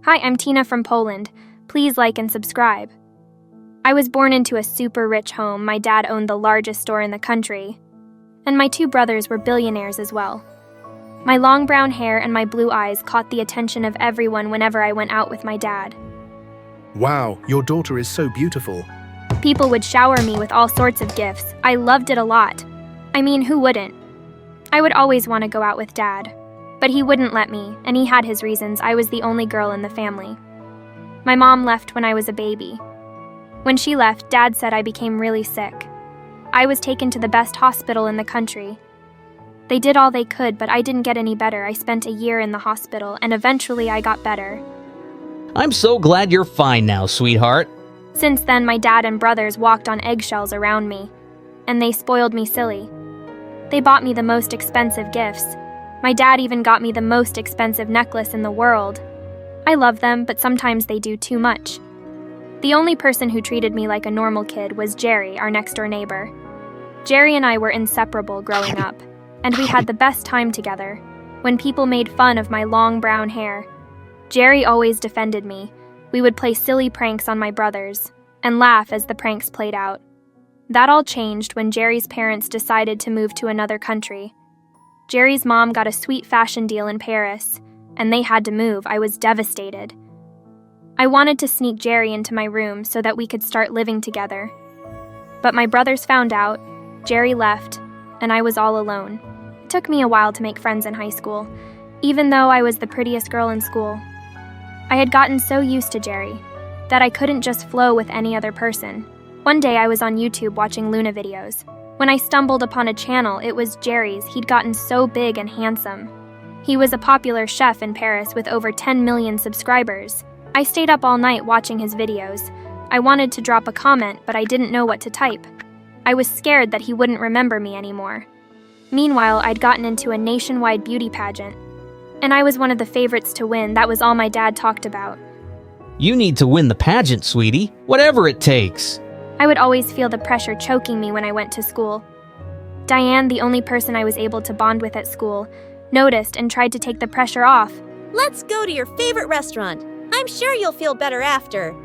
Hi, I'm Tina from Poland. Please like and subscribe. I was born into a super rich home. My dad owned the largest store in the country, and my two brothers were billionaires as well. My long brown hair and my blue eyes caught the attention of everyone whenever I went out with my dad. Wow, your daughter is so beautiful. People would shower me with all sorts of gifts. I loved it a lot. I mean, who wouldn't? I would always want to go out with Dad, but he wouldn't let me, and he had his reasons. I was the only girl in the family. My mom left when I was a baby. When she left, Dad said I became really sick. I was taken to the best hospital in the country. They did all they could, but I didn't get any better. I spent a year in the hospital, and eventually I got better. I'm so glad you're fine now, sweetheart. Since then, my dad and brothers walked on eggshells around me, and they spoiled me silly. They bought me the most expensive gifts. My dad even got me the most expensive necklace in the world. I love them, but sometimes they do too much. The only person who treated me like a normal kid was Jerry, our next-door neighbor. Jerry and I were inseparable growing up, and we had the best time together. When people made fun of my long brown hair, Jerry always defended me. We would play silly pranks on my brothers and laugh as the pranks played out. That all changed when Jerry's parents decided to move to another country. Jerry's mom got a sweet fashion deal in Paris, and they had to move. I was devastated. I wanted to sneak Jerry into my room so that we could start living together. But my brothers found out, Jerry left, and I was all alone. It took me a while to make friends in high school, even though I was the prettiest girl in school. I had gotten so used to Jerry that I couldn't just flow with any other person. One day I was on YouTube watching Luna videos. When I stumbled upon a channel, it was Jerry's. He'd gotten so big and handsome. He was a popular chef in Paris with over 10 million subscribers. I stayed up all night watching his videos. I wanted to drop a comment, but I didn't know what to type. I was scared that he wouldn't remember me anymore. Meanwhile, I'd gotten into a nationwide beauty pageant, and I was one of the favorites to win. That was all my dad talked about. You need to win the pageant, sweetie, whatever it takes. I would always feel the pressure choking me when I went to school. Diane, the only person I was able to bond with at school, noticed and tried to take the pressure off. Let's go to your favorite restaurant. I'm sure you'll feel better after.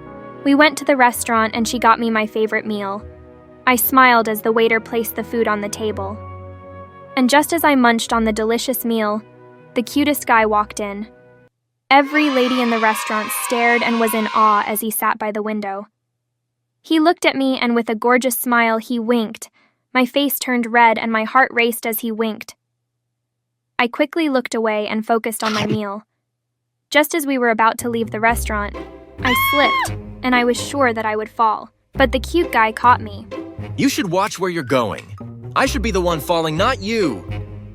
We went to the restaurant and she got me my favorite meal. I smiled as the waiter placed the food on the table. And just as I munched on the delicious meal, the cutest guy walked in. Every lady in the restaurant stared and was in awe as he sat by the window. He looked at me and with a gorgeous smile he winked. My face turned red and my heart raced as he winked. I quickly looked away and focused on my meal. Just as we were about to leave the restaurant, I slipped and I was sure that I would fall. But the cute guy caught me. You should watch where you're going. I should be the one falling, not you.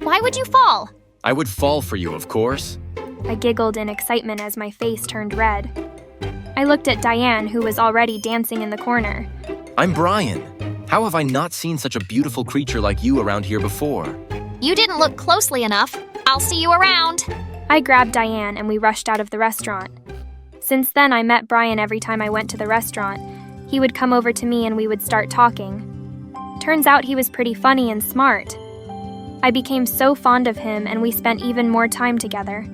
Why would you fall? I would fall for you, of course. I giggled in excitement as my face turned red. I looked at Diane, who was already dancing in the corner. I'm Brian. How have I not seen such a beautiful creature like you around here before? You didn't look closely enough. I'll see you around. I grabbed Diane and we rushed out of the restaurant. Since then, I met Brian every time I went to the restaurant. He would come over to me and we would start talking. Turns out he was pretty funny and smart. I became so fond of him and we spent even more time together.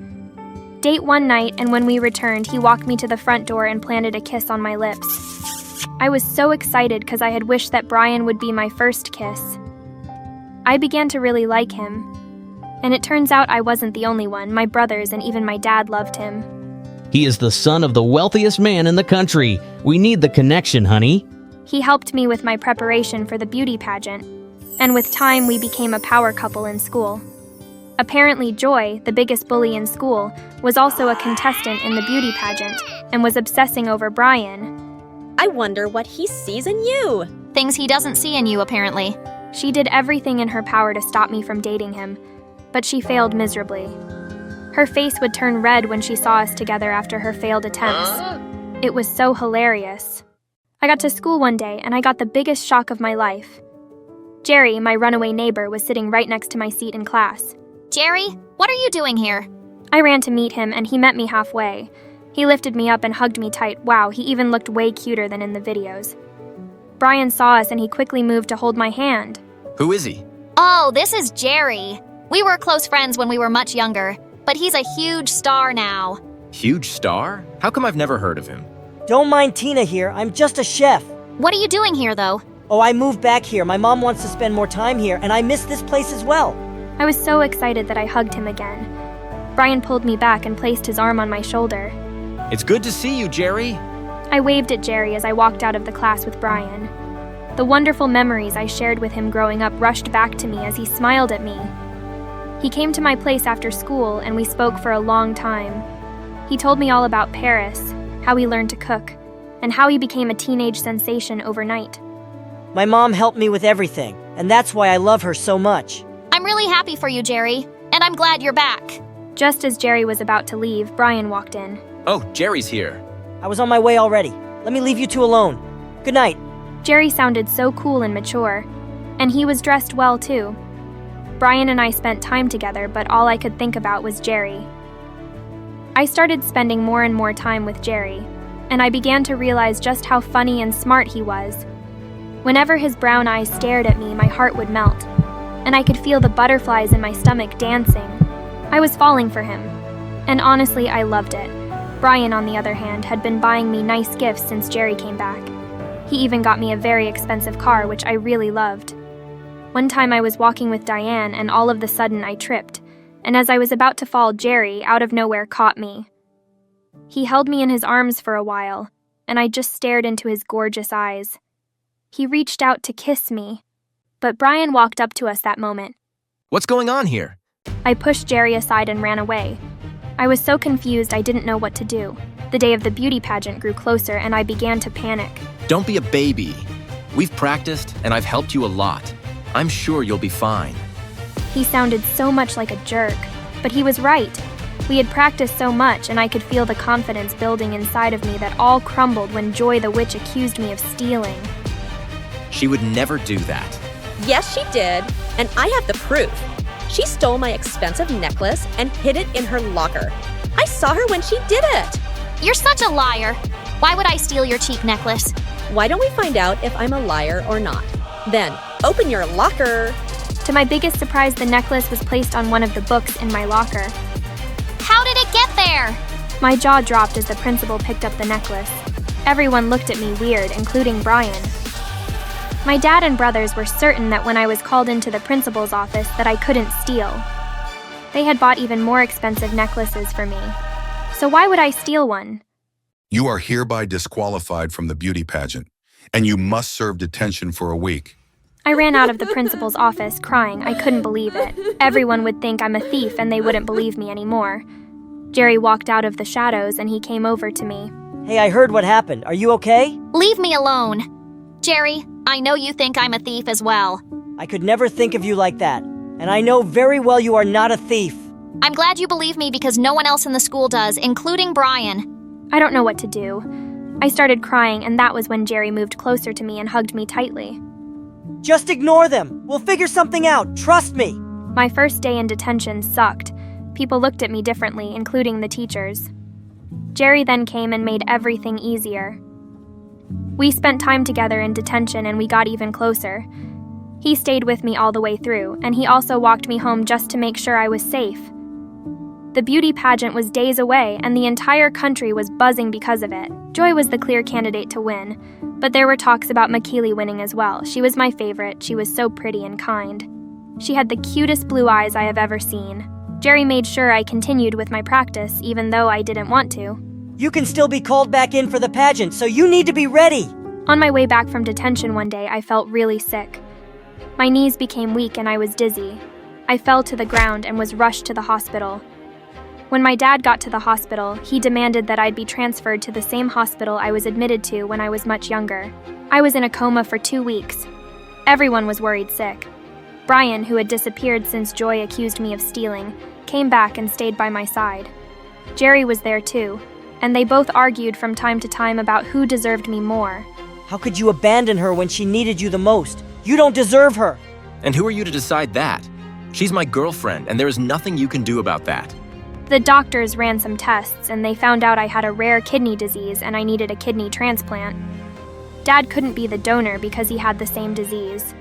Date one night, and when we returned, he walked me to the front door and planted a kiss on my lips. I was so excited because I had wished that Brian would be my first kiss. I began to really like him. And it turns out I wasn't the only one. My brothers and even my dad loved him. He is the son of the wealthiest man in the country. We need the connection, honey. He helped me with my preparation for the beauty pageant. And with time, we became a power couple in school. Apparently, Joy, the biggest bully in school, was also a contestant in the beauty pageant and was obsessing over Brian. I wonder what he sees in you. Things he doesn't see in you, apparently. She did everything in her power to stop me from dating him, but she failed miserably. Her face would turn red when she saw us together after her failed attempts. It was so hilarious. I got to school one day and I got the biggest shock of my life. Jerry, my runaway neighbor, was sitting right next to my seat in class. Jerry, what are you doing here? I ran to meet him and he met me halfway. He lifted me up and hugged me tight. Wow, he even looked way cuter than in the videos. Brian saw us and he quickly moved to hold my hand. Who is he? Oh, this is Jerry. We were close friends when we were much younger, but he's a huge star now. Huge star? How come I've never heard of him? Don't mind Tina here, I'm just a chef. What are you doing here, though? Oh, I moved back here. My mom wants to spend more time here, and I miss this place as well. I was so excited that I hugged him again. Brian pulled me back and placed his arm on my shoulder. It's good to see you, Jerry. I waved at Jerry as I walked out of the class with Brian. The wonderful memories I shared with him growing up rushed back to me as he smiled at me. He came to my place after school and we spoke for a long time. He told me all about Paris, how he learned to cook, and how he became a teenage sensation overnight. My mom helped me with everything, and that's why I love her so much. I'm really happy for you, Jerry, and I'm glad you're back. Just as Jerry was about to leave, Brian walked in. Oh, Jerry's here. I was on my way already. Let me leave you two alone. Good night. Jerry sounded so cool and mature, and he was dressed well too. Brian and I spent time together, but all I could think about was Jerry. I started spending more and more time with Jerry, and I began to realize just how funny and smart he was. Whenever his brown eyes stared at me, my heart would melt, and I could feel the butterflies in my stomach dancing. I was falling for him, and honestly, I loved it. Brian, on the other hand, had been buying me nice gifts since Jerry came back. He even got me a very expensive car, which I really loved. One time I was walking with Diane, and all of a sudden I tripped, and as I was about to fall, Jerry, out of nowhere, caught me. He held me in his arms for a while, and I just stared into his gorgeous eyes. He reached out to kiss me, but Brian walked up to us that moment. What's going on here? I pushed Jerry aside and ran away. I was so confused I didn't know what to do. The day of the beauty pageant grew closer and I began to panic. Don't be a baby. We've practiced, and I've helped you a lot. I'm sure you'll be fine. He sounded so much like a jerk, but he was right. We had practiced so much and I could feel the confidence building inside of me that all crumbled when Joy the witch accused me of stealing. She would never do that. Yes, she did, and I have the proof. She stole my expensive necklace and hid it in her locker. I saw her when she did it. You're such a liar. Why would I steal your cheap necklace? Why don't we find out if I'm a liar or not? Then, open your locker. To my biggest surprise, the necklace was placed on one of the books in my locker. How did it get there? My jaw dropped as the principal picked up the necklace. Everyone looked at me weird, including Brian. My dad and brothers were certain that when I was called into the principal's office that I couldn't steal. They had bought even more expensive necklaces for me. So why would I steal one? You are hereby disqualified from the beauty pageant, and you must serve detention for a week. I ran out of the principal's office crying. I couldn't believe it. Everyone would think I'm a thief and they wouldn't believe me anymore. Jerry walked out of the shadows and he came over to me. Hey, I heard what happened. Are you okay? Leave me alone. Jerry, I know you think I'm a thief as well. I could never think of you like that. And I know very well you are not a thief. I'm glad you believe me because no one else in the school does, including Brian. I don't know what to do. I started crying, and that was when Jerry moved closer to me and hugged me tightly. Just ignore them. We'll figure something out. Trust me. My first day in detention sucked. People looked at me differently, including the teachers. Jerry then came and made everything easier. We spent time together in detention and we got even closer. He stayed with me all the way through, and he also walked me home just to make sure I was safe. The beauty pageant was days away, and the entire country was buzzing because of it. Joy was the clear candidate to win, but there were talks about McKeely winning as well. She was my favorite. She was so pretty and kind. She had the cutest blue eyes I have ever seen. Jerry made sure I continued with my practice, even though I didn't want to. You can still be called back in for the pageant, so you need to be ready. On my way back from detention one day, I felt really sick. My knees became weak and I was dizzy. I fell to the ground and was rushed to the hospital. When my dad got to the hospital, he demanded that I'd be transferred to the same hospital I was admitted to when I was much younger. I was in a coma for 2 weeks. Everyone was worried sick. Brian, who had disappeared since Joy accused me of stealing, came back and stayed by my side. Jerry was there too, and they both argued from time to time about who deserved me more. How could you abandon her when she needed you the most? You don't deserve her. And who are you to decide that? She's my girlfriend, and there is nothing you can do about that. The doctors ran some tests, and they found out I had a rare kidney disease and I needed a kidney transplant. Dad couldn't be the donor because he had the same disease.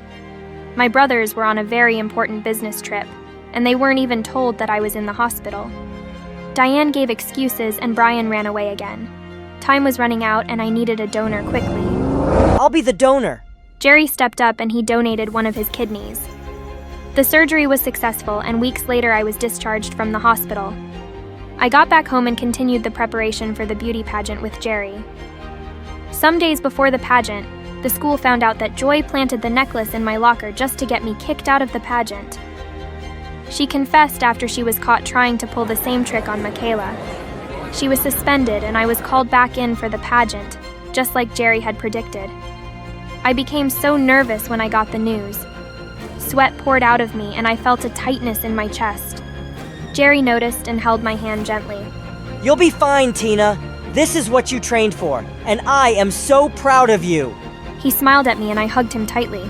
My brothers were on a very important business trip, and they weren't even told that I was in the hospital. Diane gave excuses and Brian ran away again. Time was running out and I needed a donor quickly. I'll be the donor. Jerry stepped up and he donated one of his kidneys. The surgery was successful and weeks later I was discharged from the hospital. I got back home and continued the preparation for the beauty pageant with Jerry. Some days before the pageant, the school found out that Joy planted the necklace in my locker just to get me kicked out of the pageant. She confessed after she was caught trying to pull the same trick on Michaela. She was suspended and I was called back in for the pageant, just like Jerry had predicted. I became so nervous when I got the news. Sweat poured out of me and I felt a tightness in my chest. Jerry noticed and held my hand gently. You'll be fine, Tina. This is what you trained for, and I am so proud of you. He smiled at me and I hugged him tightly.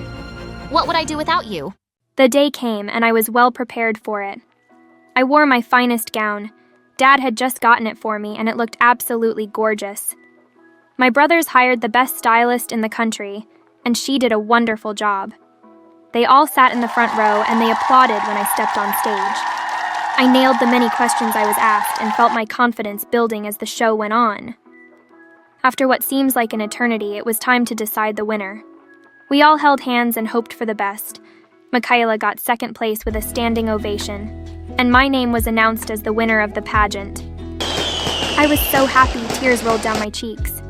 What would I do without you? The day came and I was well prepared for it. I wore my finest gown. Dad had just gotten it for me and it looked absolutely gorgeous. My brothers hired the best stylist in the country, and she did a wonderful job. They all sat in the front row and they applauded when I stepped on stage. I nailed the many questions I was asked and felt my confidence building as the show went on. After what seems like an eternity, it was time to decide the winner. We all held hands and hoped for the best. Michaela got second place with a standing ovation, and my name was announced as the winner of the pageant. I was so happy, tears rolled down my cheeks.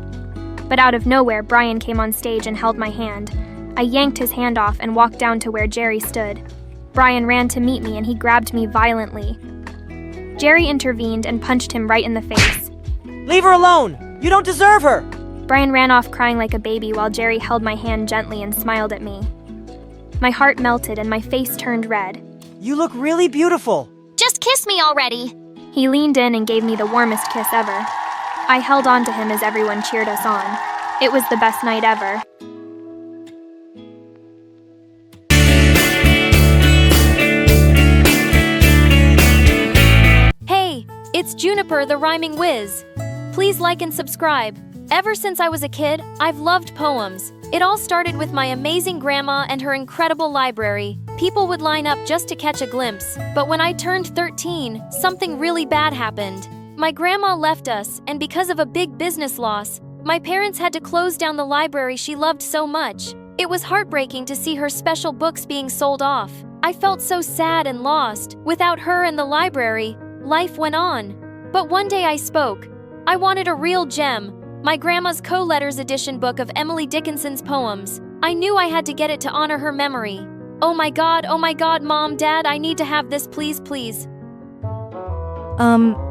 But out of nowhere, Brian came on stage and held my hand. I yanked his hand off and walked down to where Jerry stood. Brian ran to meet me and he grabbed me violently. Jerry intervened and punched him right in the face. Leave her alone! You don't deserve her! Brian ran off crying like a baby while Jerry held my hand gently and smiled at me. My heart melted and my face turned red. You look really beautiful. Just kiss me already. He leaned in and gave me the warmest kiss ever. I held on to him as everyone cheered us on. It was the best night ever. Hey, it's Juniper the Rhyming Whiz. Please like and subscribe. Ever since I was a kid, I've loved poems. It all started with my amazing grandma and her incredible library. People would line up just to catch a glimpse. But when I turned 13, something really bad happened. My grandma left us, and because of a big business loss, my parents had to close down the library she loved so much. It was heartbreaking to see her special books being sold off. I felt so sad and lost. Without her and the library, life went on. But one day I spoke. I wanted a real gem, my grandma's co-letters edition book of Emily Dickinson's poems. I knew I had to get it to honor her memory. Oh my God, Mom, Dad, I need to have this, please, please.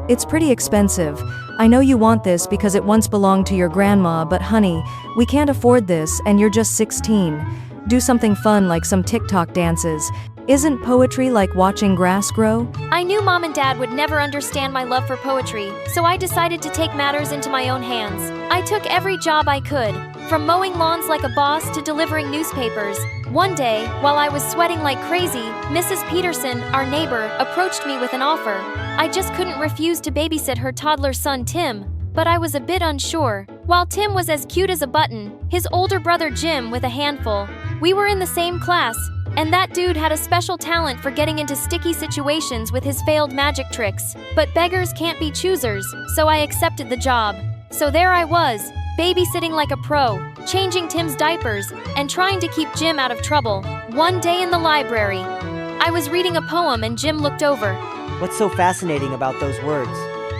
It's pretty expensive. I know you want this because it once belonged to your grandma, but honey, we can't afford this and you're just 16. Do something fun like some TikTok dances. Isn't poetry like watching grass grow? I knew Mom and Dad would never understand my love for poetry, so I decided to take matters into my own hands. I took every job I could, from mowing lawns like a boss to delivering newspapers. One day, while I was sweating like crazy, Mrs. Peterson, our neighbor, approached me with an offer. I just couldn't refuse to babysit her toddler son Tim, but I was a bit unsure. While Tim was as cute as a button, his older brother Jim with a handful. We were in the same class, and that dude had a special talent for getting into sticky situations with his failed magic tricks. But beggars can't be choosers, so I accepted the job. So there I was, babysitting like a pro, changing Tim's diapers, and trying to keep Jim out of trouble. One day in the library, I was reading a poem and Jim looked over. What's so fascinating about those words?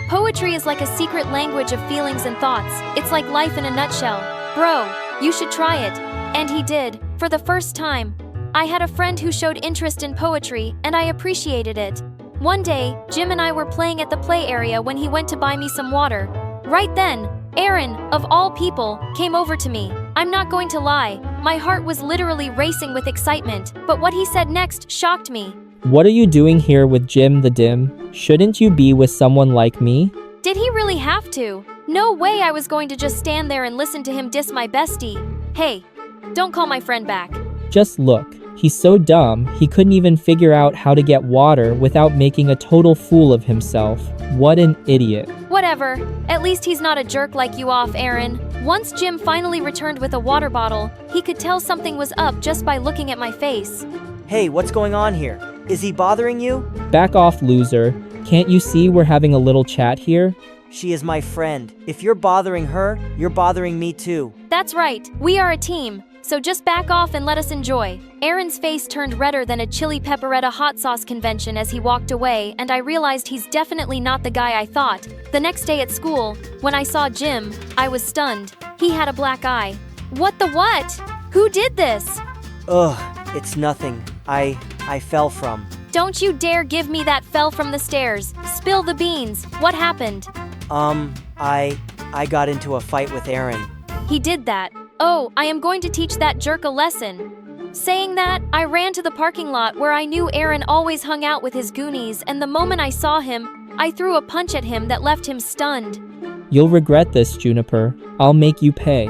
Poetry is like a secret language of feelings and thoughts. It's like life in a nutshell. Bro, you should try it. And he did, for the first time. I had a friend who showed interest in poetry, and I appreciated it. One day, Jim and I were playing at the play area when he went to buy me some water. Right then, Aaron, of all people, came over to me. I'm not going to lie, my heart was literally racing with excitement, but what he said next shocked me. What are you doing here with Jim the Dim? Shouldn't you be with someone like me? Did he really have to? No way I was going to just stand there and listen to him diss my bestie. Hey, don't call my friend back. Just look. He's so dumb, he couldn't even figure out how to get water without making a total fool of himself. What an idiot. Whatever. At least he's not a jerk like you off, Aaron. Once Jim finally returned with a water bottle, he could tell something was up just by looking at my face. Hey, what's going on here? Is he bothering you? Back off, loser. Can't you see we're having a little chat here? She is my friend. If you're bothering her, you're bothering me too. That's right, we are a team. So just back off and let us enjoy. Aaron's face turned redder than a chili pepperetta hot sauce convention as he walked away, and I realized he's definitely not the guy I thought. The next day at school, when I saw Jim, I was stunned. He had a black eye. What the what? Who did this? Ugh, it's nothing. I fell from. Don't you dare give me that fell from the stairs. Spill the beans. What happened? I got into a fight with Aaron. He did that. Oh, I am going to teach that jerk a lesson. Saying that, I ran to the parking lot where I knew Aaron always hung out with his goonies, and the moment I saw him, I threw a punch at him that left him stunned. You'll regret this, Juniper. I'll make you pay.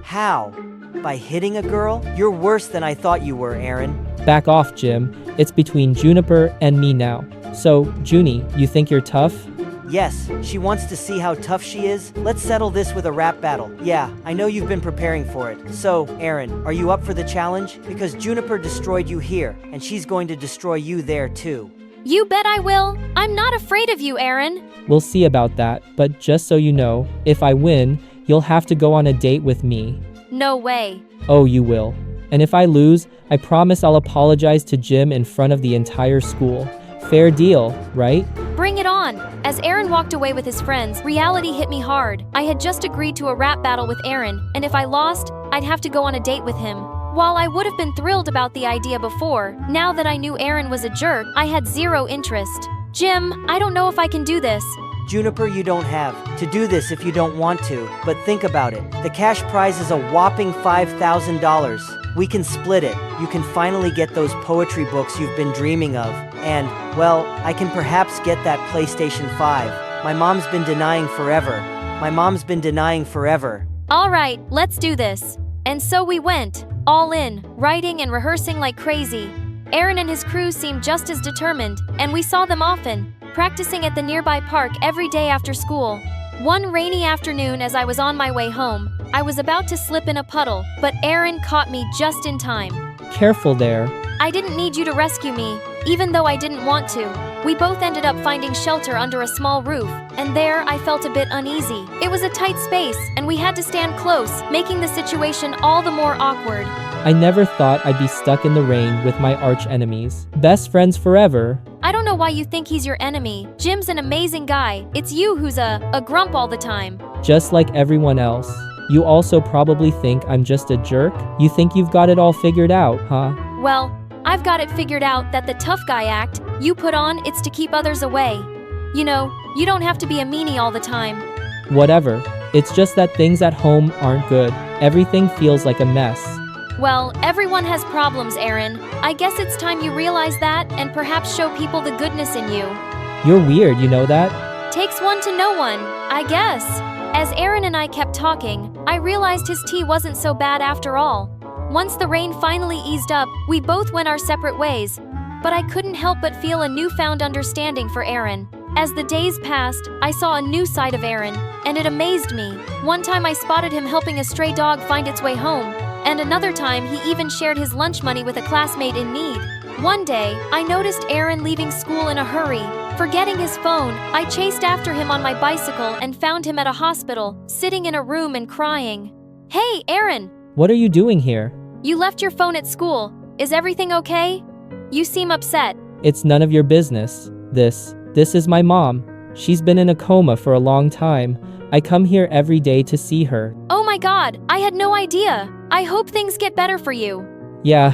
How? By hitting a girl? You're worse than I thought you were, Aaron. Back off, Jim. It's between Juniper and me now. So, Junie, you think you're tough? Yes, she wants to see how tough she is. Let's settle this with a rap battle. Yeah, I know you've been preparing for it. So, Aaron, are you up for the challenge? Because Juniper destroyed you here, and she's going to destroy you there too. You bet I will. I'm not afraid of you, Aaron. We'll see about that, but just so you know, if I win, you'll have to go on a date with me. No way. Oh, you will. And if I lose, I promise I'll apologize to Jim in front of the entire school. Fair deal, right? Bring it on! As Aaron walked away with his friends, reality hit me hard. I had just agreed to a rap battle with Aaron, and if I lost, I'd have to go on a date with him. While I would have been thrilled about the idea before, now that I knew Aaron was a jerk, I had zero interest. Jim, I don't know if I can do this. Juniper, you don't have to do this if you don't want to, but think about it. The cash prize is a whopping $5,000. We can split it. You can finally get those poetry books you've been dreaming of. And, well, I can perhaps get that PlayStation 5. My mom's been denying forever. All right, let's do this. And so we went, all in, writing and rehearsing like crazy. Aaron and his crew seemed just as determined, and we saw them often, practicing at the nearby park every day after school. One rainy afternoon as I was on my way home, I was about to slip in a puddle, but Aaron caught me just in time. Careful there. I didn't need you to rescue me, even though I didn't want to. We both ended up finding shelter under a small roof, and there I felt a bit uneasy. It was a tight space, and we had to stand close, making the situation all the more awkward. I never thought I'd be stuck in the rain with my arch enemies. Best friends forever. I don't know why you think he's your enemy. Jim's an amazing guy. It's you who's a grump all the time. Just like everyone else. You also probably think I'm just a jerk? You think you've got it all figured out, huh? Well, I've got it figured out that the tough guy act you put on, it's to keep others away. You know, you don't have to be a meanie all the time. Whatever. It's just that things at home aren't good. Everything feels like a mess. Well, everyone has problems, Aaron. I guess it's time you realize that and perhaps show people the goodness in you. You're weird, you know that? Takes one to know one, I guess. As Aaron and I kept talking, I realized his tea wasn't so bad after all. Once the rain finally eased up, we both went our separate ways. But I couldn't help but feel a newfound understanding for Aaron. As the days passed, I saw a new side of Aaron, and it amazed me. One time I spotted him helping a stray dog find its way home, and another time he even shared his lunch money with a classmate in need. One day, I noticed Aaron leaving school in a hurry. Forgetting his phone, I chased after him on my bicycle and found him at a hospital, sitting in a room and crying. Hey, Aaron! What are you doing here? You left your phone at school. Is everything okay? You seem upset. It's none of your business. This is my mom. She's been in a coma for a long time. I come here every day to see her. Oh my God, I had no idea. I hope things get better for you. Yeah,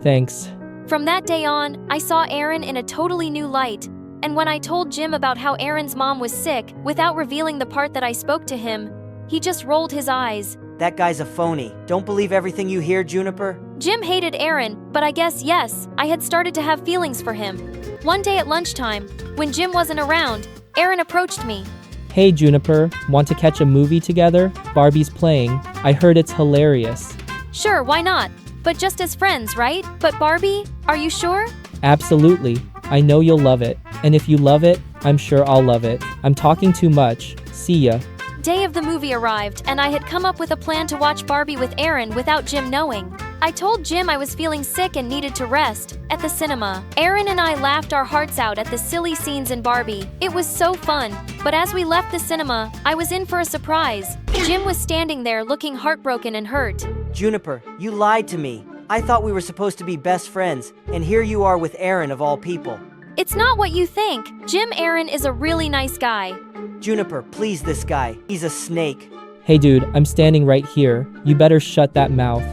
thanks. From that day on, I saw Aaron in a totally new light. And when I told Jim about how Aaron's mom was sick, without revealing the part that I spoke to him, he just rolled his eyes. That guy's a phony. Don't believe everything you hear, Juniper. Jim hated Aaron, but I guess yes, I had started to have feelings for him. One day at lunchtime, when Jim wasn't around, Aaron approached me. Hey Juniper, want to catch a movie together? Barbie's playing. I heard it's hilarious. Sure, why not? But just as friends, right? But Barbie, are you sure? Absolutely. I know you'll love it. And if you love it, I'm sure I'll love it. I'm talking too much. See ya. Day of the movie arrived, and I had come up with a plan to watch Barbie with Aaron without Jim knowing. I told Jim I was feeling sick and needed to rest. At the cinema, Aaron and I laughed our hearts out at the silly scenes in Barbie. It was so fun. But as we left the cinema, I was in for a surprise. Jim was standing there looking heartbroken and hurt. Juniper, you lied to me. I thought we were supposed to be best friends, and here you are with Aaron of all people. It's not what you think. Jim Aaron is a really nice guy. Juniper, please this guy. He's a snake. Hey dude, I'm standing right here. You better shut that mouth.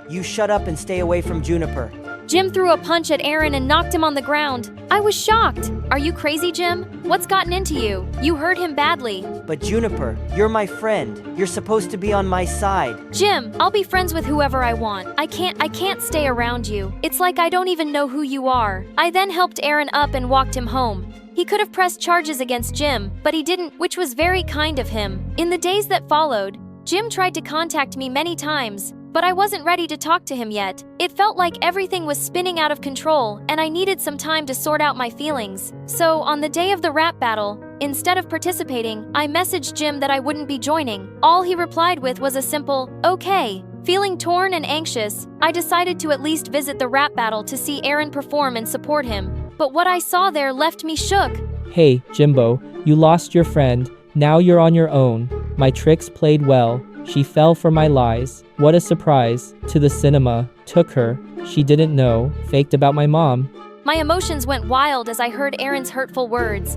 You shut up and stay away from Juniper. Jim threw a punch at Aaron and knocked him on the ground. I was shocked. Are you crazy, Jim? What's gotten into you? You hurt him badly. But Juniper, you're my friend. You're supposed to be on my side. Jim, I'll be friends with whoever I want. I can't stay around you. It's like I don't even know who you are. I then helped Aaron up and walked him home. He could have pressed charges against Jim, but he didn't, which was very kind of him. In the days that followed, Jim tried to contact me many times, but I wasn't ready to talk to him yet. It felt like everything was spinning out of control, and I needed some time to sort out my feelings. So, on the day of the rap battle, instead of participating, I messaged Jim that I wouldn't be joining. All he replied with was a simple, "Okay." Feeling torn and anxious, I decided to at least visit the rap battle to see Aaron perform and support him. But what I saw there left me shook. Hey, Jimbo, you lost your friend. Now you're on your own. My tricks played well. She fell for my lies. What a surprise. To the cinema. Took her. She didn't know. Faked about my mom. My emotions went wild as I heard Aaron's hurtful words.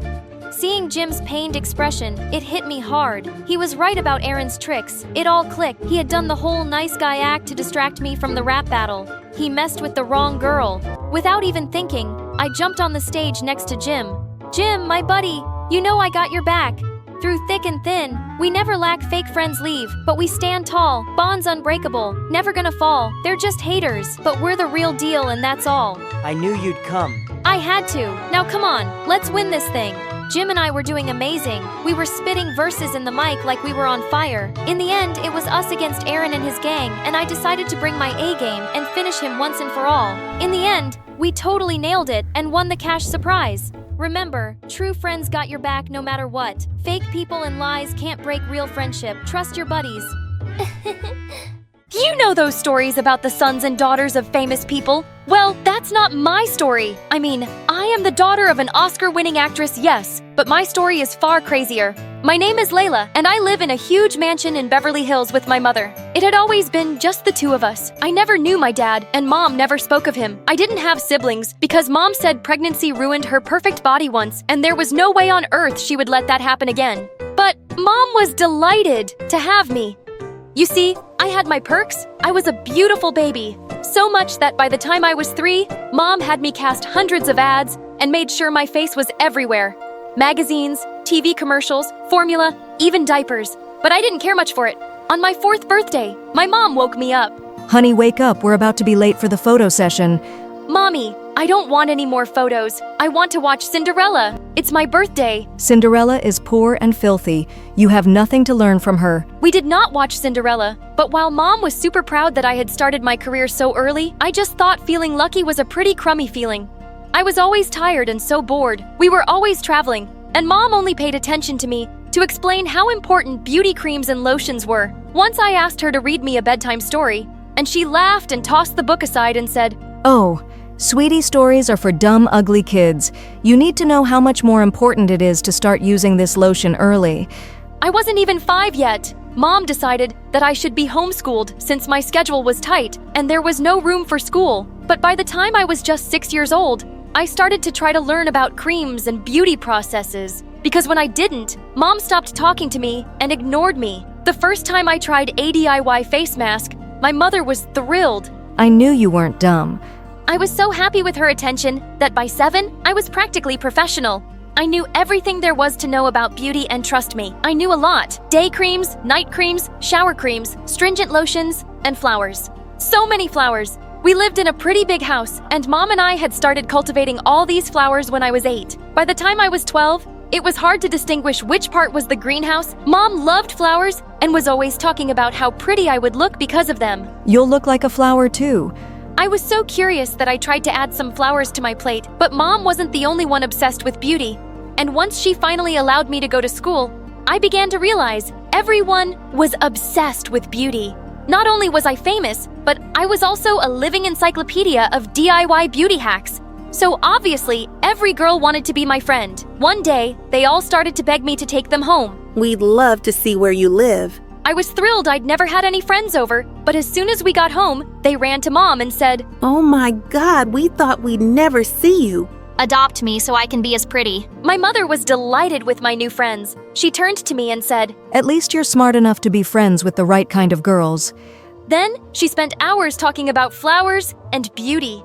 Seeing Jim's pained expression, it hit me hard. He was right about Aaron's tricks. It all clicked. He had done the whole nice guy act to distract me from the rap battle. He messed with the wrong girl. Without even thinking, I jumped on the stage next to Jim. Jim, my buddy, you know I got your back. Through thick and thin, we never lack fake friends leave, but we stand tall, bonds unbreakable, never gonna fall. They're just haters, but we're the real deal and that's all. I knew you'd come. I had to. Now come on, let's win this thing. Jim and I were doing amazing. We were spitting verses in the mic like we were on fire. In the end, it was us against Aaron and his gang, and I decided to bring my A game and finish him once and for all. In the end, we totally nailed it and won the cash surprise. Remember, true friends got your back no matter what. Fake people and lies can't break real friendship. Trust your buddies. You know those stories about the sons and daughters of famous people? Well, that's not my story. I mean, I am the daughter of an Oscar-winning actress, yes, but my story is far crazier. My name is Layla, and I live in a huge mansion in Beverly Hills with my mother. It had always been just the two of us. I never knew my dad, and Mom never spoke of him. I didn't have siblings because Mom said pregnancy ruined her perfect body once, and there was no way on earth she would let that happen again. But Mom was delighted to have me. You see, I had my perks. I was a beautiful baby. So much that by the time I was 3, Mom had me cast hundreds of ads and made sure my face was everywhere. Magazines, TV commercials, formula, even diapers. But I didn't care much for it. On my 4th birthday, my mom woke me up. Honey, wake up. We're about to be late for the photo session. Mommy, I don't want any more photos. I want to watch Cinderella. It's my birthday. Cinderella is poor and filthy. You have nothing to learn from her. We did not watch Cinderella, but while Mom was super proud that I had started my career so early, I just thought feeling lucky was a pretty crummy feeling. I was always tired and so bored. We were always traveling, and Mom only paid attention to me to explain how important beauty creams and lotions were. Once I asked her to read me a bedtime story, and she laughed and tossed the book aside and said, "Oh, sweetie, stories are for dumb, ugly kids. You need to know how much more important it is to start using this lotion early." I wasn't even 5 yet. Mom decided that I should be homeschooled since my schedule was tight and there was no room for school. But by the time I was just 6 years old, I started to try to learn about creams and beauty processes. Because when I didn't, Mom stopped talking to me and ignored me. The first time I tried a DIY face mask, my mother was thrilled. I knew you weren't dumb. I was so happy with her attention that by 7, I was practically professional. I knew everything there was to know about beauty, and trust me, I knew a lot. Day creams, night creams, shower creams, stringent lotions, and flowers. So many flowers. We lived in a pretty big house, and Mom and I had started cultivating all these flowers when I was 8. By the time I was 12, it was hard to distinguish which part was the greenhouse. Mom loved flowers and was always talking about how pretty I would look because of them. You'll look like a flower too. I was so curious that I tried to add some flowers to my plate, but Mom wasn't the only one obsessed with beauty. And once she finally allowed me to go to school, I began to realize everyone was obsessed with beauty. Not only was I famous, but I was also a living encyclopedia of DIY beauty hacks. So obviously, every girl wanted to be my friend. One day, they all started to beg me to take them home. We'd love to see where you live. I was thrilled I'd never had any friends over, but as soon as we got home, they ran to Mom and said, "Oh my God, we thought we'd never see you." Adopt me so I can be as pretty. My mother was delighted with my new friends. She turned to me and said, At least you're smart enough to be friends with the right kind of girls. Then she spent hours talking about flowers and beauty.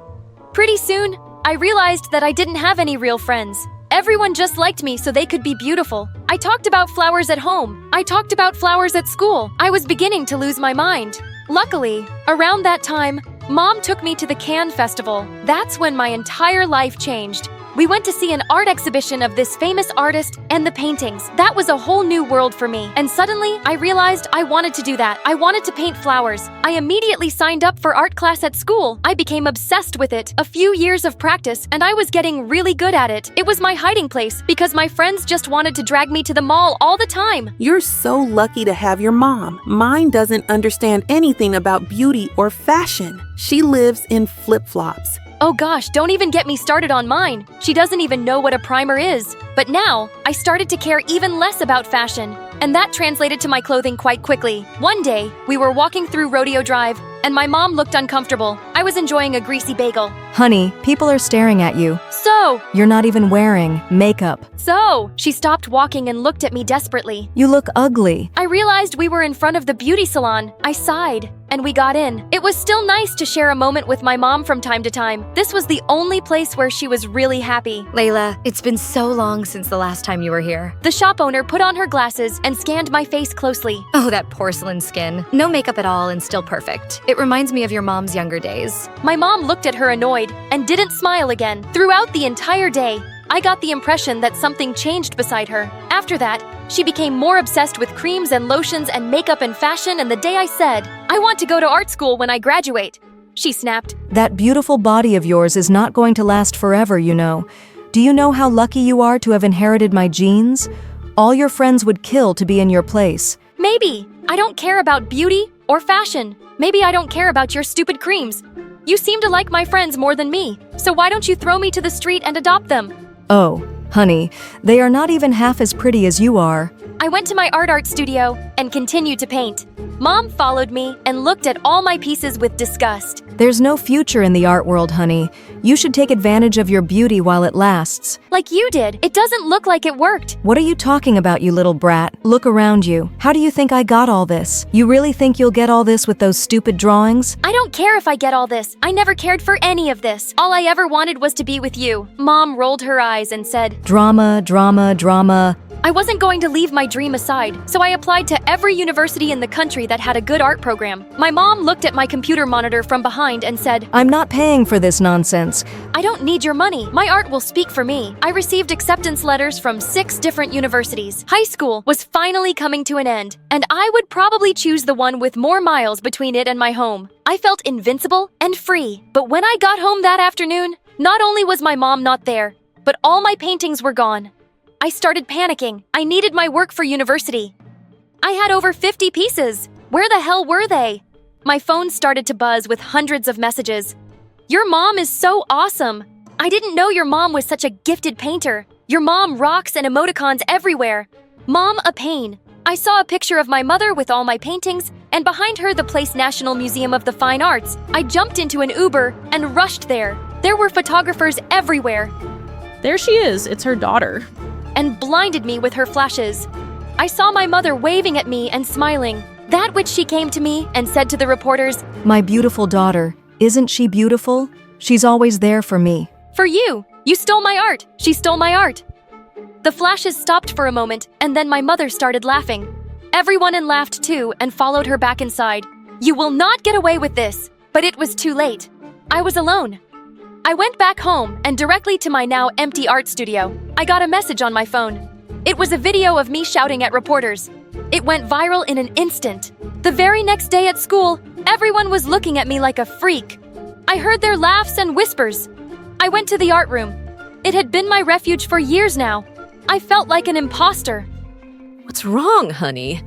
Pretty soon, I realized that I didn't have any real friends. Everyone just liked me so they could be beautiful. I talked about flowers at home. I talked about flowers at school. I was beginning to lose my mind. Luckily, around that time, Mom took me to the Cannes Festival. That's when my entire life changed. We went to see an art exhibition of this famous artist and the paintings. That was a whole new world for me. And suddenly, I realized I wanted to do that. I wanted to paint flowers. I immediately signed up for art class at school. I became obsessed with it. A few years of practice, and I was getting really good at it. It was my hiding place because my friends just wanted to drag me to the mall all the time. You're so lucky to have your mom. Mine doesn't understand anything about beauty or fashion. She lives in flip-flops. Oh gosh, don't even get me started on mine. She doesn't even know what a primer is. But now, I started to care even less about fashion, and that translated to my clothing quite quickly. One day, we were walking through Rodeo Drive, and my mom looked uncomfortable. I was enjoying a greasy bagel. Honey, people are staring at you. So, You're not even wearing makeup. she stopped walking and looked at me desperately. You look ugly. I realized we were in front of the beauty salon. I sighed, and we got in. It was still nice to share a moment with my mom from time to time. This was the only place where she was really happy. Layla, it's been so long since the last time you were here. The shop owner put on her glasses and scanned my face closely. Oh, that porcelain skin. No makeup at all and still perfect. It reminds me of your mom's younger days. My mom looked at her annoyed and didn't smile again. Throughout the entire day, I got the impression that something changed beside her. After that, she became more obsessed with creams and lotions and makeup and fashion, and the day I said, "I want to go to art school when I graduate," she snapped. That beautiful body of yours is not going to last forever, you know. Do you know how lucky you are to have inherited my genes? All your friends would kill to be in your place. Maybe. I don't care about beauty or fashion. Maybe I don't care about your stupid creams. You seem to like my friends more than me, so why don't you throw me to the street and adopt them? Oh, honey, they are not even half as pretty as you are. I went to my art studio and continued to paint. Mom followed me and looked at all my pieces with disgust. There's no future in the art world, honey. You should take advantage of your beauty while it lasts. Like you did. It doesn't look like it worked. What are you talking about, you little brat? Look around you. How do you think I got all this? You really think you'll get all this with those stupid drawings? I don't care if I get all this. I never cared for any of this. All I ever wanted was to be with you. Mom rolled her eyes and said, Drama, drama, drama. I wasn't going to leave my dream aside, so I applied to every university in the country that had a good art program. My mom looked at my computer monitor from behind and said, I'm not paying for this nonsense. I don't need your money. My art will speak for me. I received acceptance letters from 6 different universities. High school was finally coming to an end, and I would probably choose the one with more miles between it and my home. I felt invincible and free. But when I got home that afternoon, not only was my mom not there, but all my paintings were gone. I started panicking. I needed my work for university. I had over 50 pieces. Where the hell were they? My phone started to buzz with hundreds of messages. Your mom is so awesome. I didn't know your mom was such a gifted painter. Your mom rocks and emoticons everywhere. Mom a pain. I saw a picture of my mother with all my paintings, and behind her the Place National Museum of the Fine Arts. I jumped into an Uber and rushed there. There were photographers everywhere. There she is. It's her daughter. And blinded me with her flashes. I saw my mother waving at me and smiling. That which she came to me and said to the reporters, My beautiful daughter, isn't she beautiful? She's always there for me. For you! You stole my art! She stole my art! The flashes stopped for a moment, and then my mother started laughing. Everyone laughed too and followed her back inside. You will not get away with this! But it was too late. I was alone. I went back home and directly to my now empty art studio. I got a message on my phone. It was a video of me shouting at reporters. It went viral in an instant. The very next day at school, everyone was looking at me like a freak. I heard their laughs and whispers. I went to the art room. It had been my refuge for years now. I felt like an imposter. What's wrong, honey?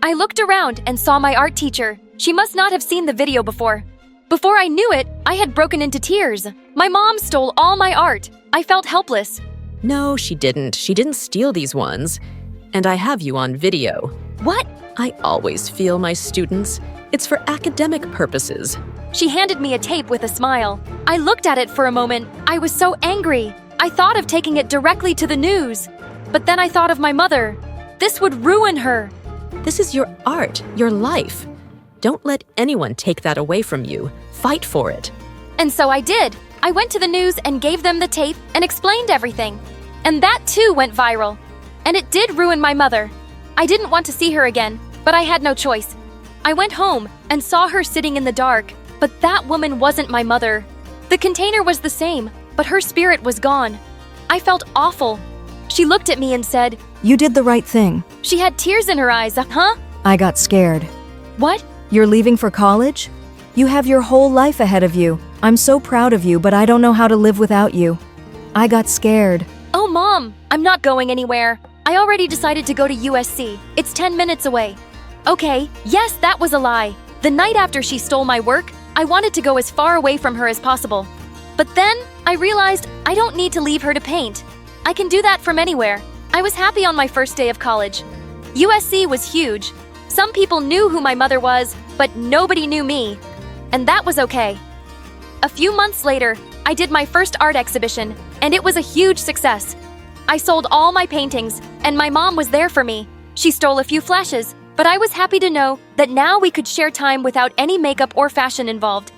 I looked around and saw my art teacher. She must not have seen the video before. Before I knew it, I had broken into tears. My mom stole all my art. I felt helpless. No, she didn't. She didn't steal these ones. And I have you on video. What? I always feel my students. It's for academic purposes. She handed me a tape with a smile. I looked at it for a moment. I was so angry. I thought of taking it directly to the news. But then I thought of my mother. This would ruin her. This is your art, your life. Don't let anyone take that away from you. Fight for it. And so I did. I went to the news and gave them the tape and explained everything. And that too went viral. And it did ruin my mother. I didn't want to see her again, but I had no choice. I went home and saw her sitting in the dark, but that woman wasn't my mother. The container was the same, but her spirit was gone. I felt awful. She looked at me and said, You did the right thing. She had tears in her eyes, huh? I got scared. What? You're leaving for college? You have your whole life ahead of you. I'm so proud of you, but I don't know how to live without you. I got scared. Oh, Mom, I'm not going anywhere. I already decided to go to USC. It's 10 minutes away. Okay, yes, that was a lie. The night after she stole my work, I wanted to go as far away from her as possible. But then, I realized I don't need to leave her to paint. I can do that from anywhere. I was happy on my first day of college. USC was huge. Some people knew who my mother was, but nobody knew me. And that was okay. A few months later, I did my first art exhibition, and it was a huge success. I sold all my paintings, and my mom was there for me. She stole a few flashes, but I was happy to know that now we could share time without any makeup or fashion involved.